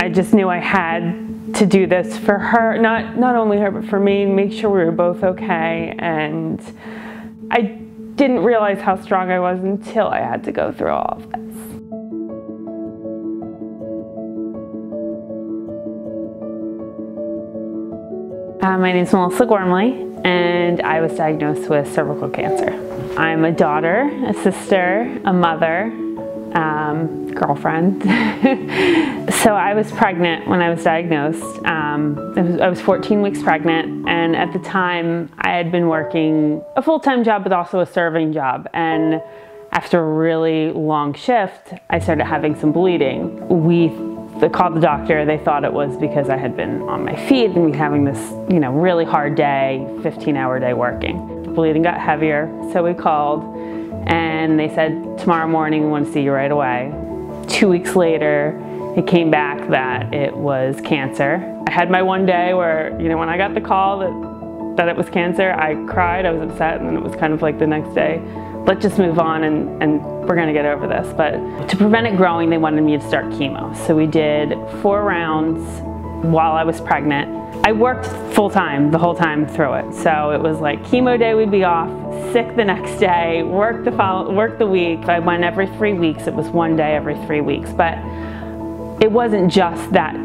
I just knew I had to do this for her, not only her, but for me, make sure we were both okay. And I didn't realize how strong I was until I had to go through all of this. My name is Melissa Gormley, and I was diagnosed with cervical cancer. I'm a daughter, a sister, a mother, girlfriend. So I was pregnant when I was diagnosed. I was 14 weeks pregnant, and at the time I had been working a full-time job but also a serving job. And after a really long shift, I started having some bleeding. They called the doctor. They thought it was because I had been on my feet and having this, really hard day, 15-hour day working. The bleeding got heavier, so we called, and they said, tomorrow morning we want to see you right away. 2 weeks later, it came back that it was cancer. I had my one day where, when I got the call that it was cancer, I cried, I was upset, and then it was kind of like the next day, let's just move on and we're gonna get over this. But to prevent it growing, they wanted me to start chemo. So we did 4 rounds while I was pregnant. I worked full-time the whole time through it. So it was like chemo day we'd be off, sick the next day, work the week. If I went every 3 weeks, it was 1 day every 3 weeks. But it wasn't just that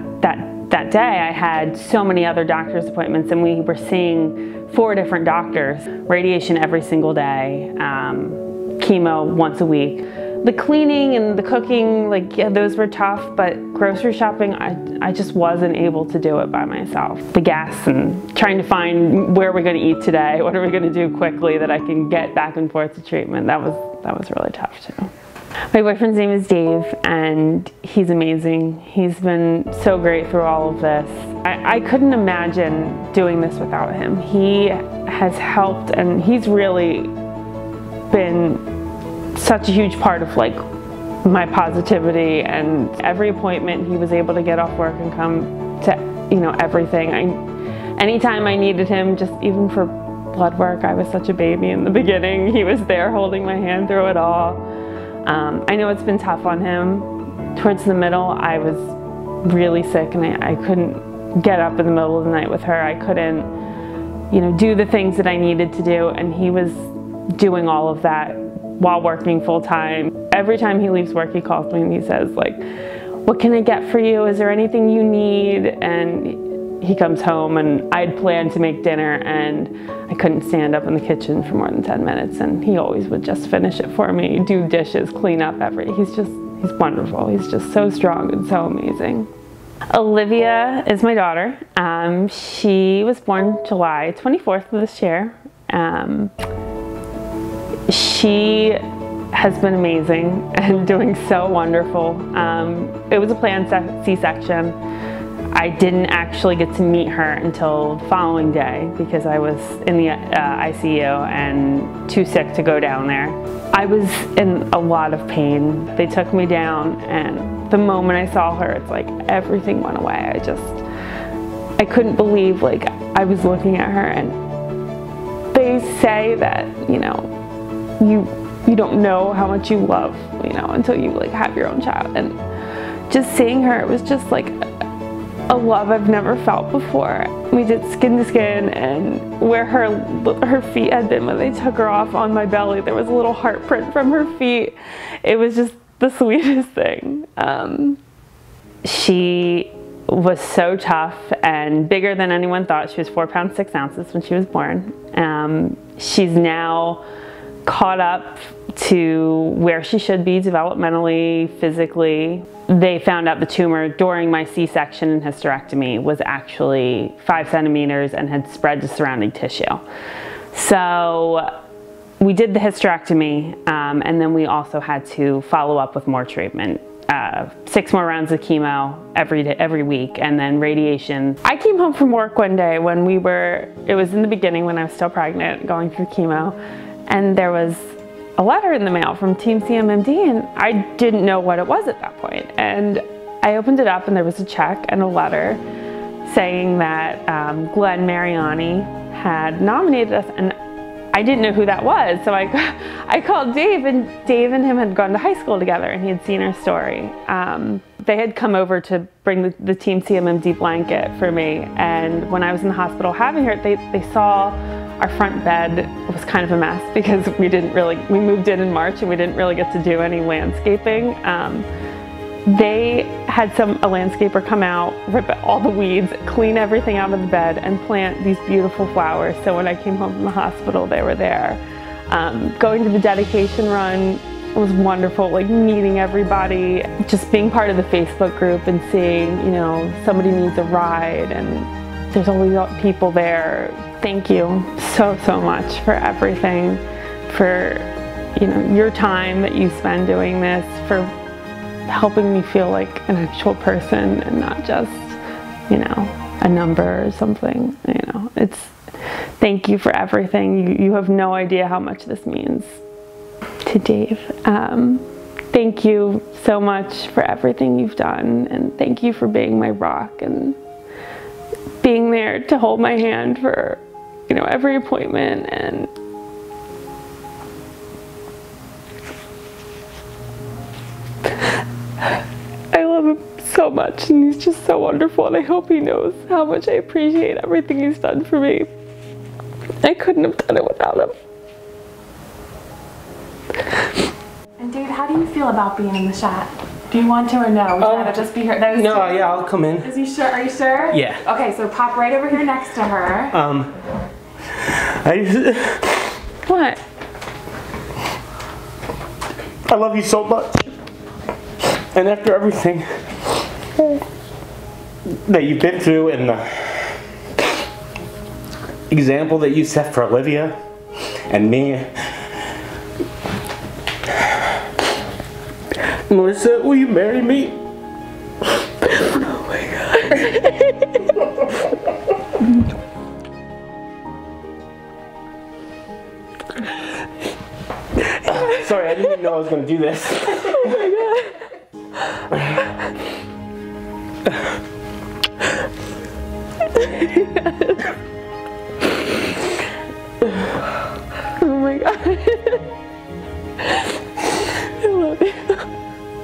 day. I had so many other doctor's appointments, and we were seeing 4 different doctors, radiation every single day, chemo once a week. The cleaning and the cooking, those were tough, but grocery shopping, I just wasn't able to do it by myself. The gas and trying to find where we're gonna eat today, what are we gonna do quickly that I can get back and forth to treatment, that was really tough too. My boyfriend's name is Dave, and he's amazing. He's been so great through all of this. I couldn't imagine doing this without him. He has helped, and he's really been such a huge part of my positivity, and every appointment he was able to get off work and come to everything. Anytime I needed him, just even for blood work, I was such a baby in the beginning. He was there holding my hand through it all. I know it's been tough on him. Towards the middle, I was really sick, and I couldn't get up in the middle of the night with her. I couldn't, do the things that I needed to do, and he was doing all of that while working full-time. Every time he leaves work, he calls me and he says, what can I get for you? Is there anything you need? And he comes home, and I'd planned to make dinner, and I couldn't stand up in the kitchen for more than 10 minutes, and he always would just finish it for me, do dishes, clean up he's wonderful. He's just so strong and so amazing. Olivia is my daughter. She was born July 24th of this year. She has been amazing and doing so wonderful. It was a planned C-section. I didn't actually get to meet her until the following day because I was in the ICU and too sick to go down there. I was in a lot of pain. They took me down, and the moment I saw her, it's like everything went away. I couldn't believe, I was looking at her, and they say that, you don't know how much you love, until you have your own child. And just seeing her, it was just a love I've never felt before. We did skin to skin, and where her feet had been when they took her off on my belly, there was a little heart print from her feet. It was just the sweetest thing. She was so tough and bigger than anyone thought. She was 4 pounds 6 ounces when she was born. She's now caught up to where she should be developmentally, physically. They found out the tumor during my C-section and hysterectomy was actually 5 centimeters and had spread to surrounding tissue. So we did the hysterectomy, and then we also had to follow up with more treatment. 6 more rounds of chemo every week, and then radiation. I came home from work one day when it was in the beginning when I was still pregnant, going through chemo, and there was a letter in the mail from Team CMMD, and I didn't know what it was at that point. And I opened it up, and there was a check and a letter saying that Glenn Mariani had nominated us, and I didn't know who that was. So I called Dave, and Dave and him had gone to high school together, and he had seen our story. they had come over to bring the Team CMMD blanket for me, and when I was in the hospital having her, they saw our front bed was kind of a mess because we moved in March and we didn't really get to do any landscaping. They had a landscaper come out, rip all the weeds, clean everything out of the bed, and plant these beautiful flowers. So when I came home from the hospital, they were there. Going to the dedication run was wonderful, like meeting everybody, just being part of the Facebook group and seeing, you know, somebody needs a ride and there's always people there. Thank you so, so much for everything, for, you know, your time that you spend doing this, for helping me feel like an actual person and not just, you know, a number or something. You know, thank you for everything. You have no idea how much this means to Dave. Thank you so much for everything you've done, and thank you for being my rock and being there to hold my hand for, you know, every appointment. And I love him so much, and he's just so wonderful, and I hope he knows how much I appreciate everything he's done for me. I couldn't have done it without him. And David, how do you feel about being in the shot? Do you want to or no? Would you rather just be here? No, yeah, I'll come in. Is he sure? Are you sure? Yeah. Okay, so pop right over here next to her. What? I love you so much. And after everything that you've been through and the example that you set for Olivia and me, Melissa, will you marry me? Oh my God. Sorry, I didn't even know I was going to do this. Oh my God. Oh my God. I love you.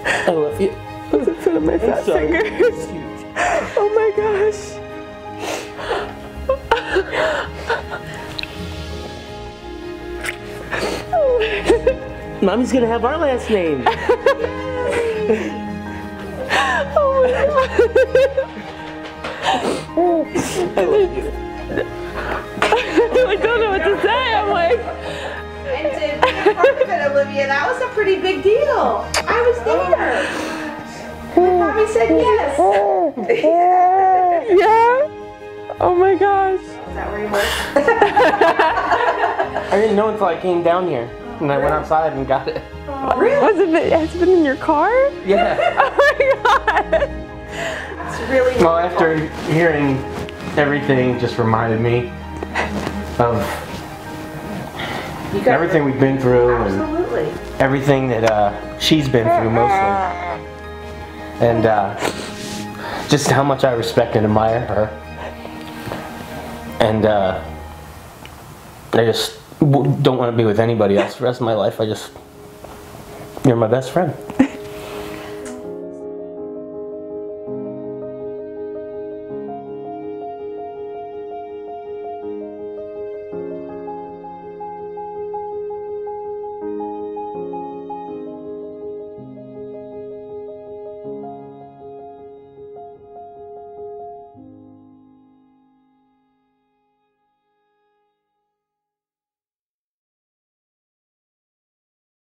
I love you. This is one of my fat fingers. Oh my gosh. Mommy's gonna have our last name. Oh my God. I love you. I don't know what to say. I'm like. And to be a part of it, Olivia, that was a pretty big deal. I was there. My mommy said yes. Yeah? Oh my gosh. Is that where you were? I didn't know until I came down here. And I went outside and got it. Oh, really? Has it been in your car? Yeah. Oh my God. It's really Well, after hearing everything, just reminded me of everything we've been through Absolutely. and everything that she's been through mostly. And just how much I respect and admire her. And I just don't want to be with anybody else the rest of my life. You're my best friend.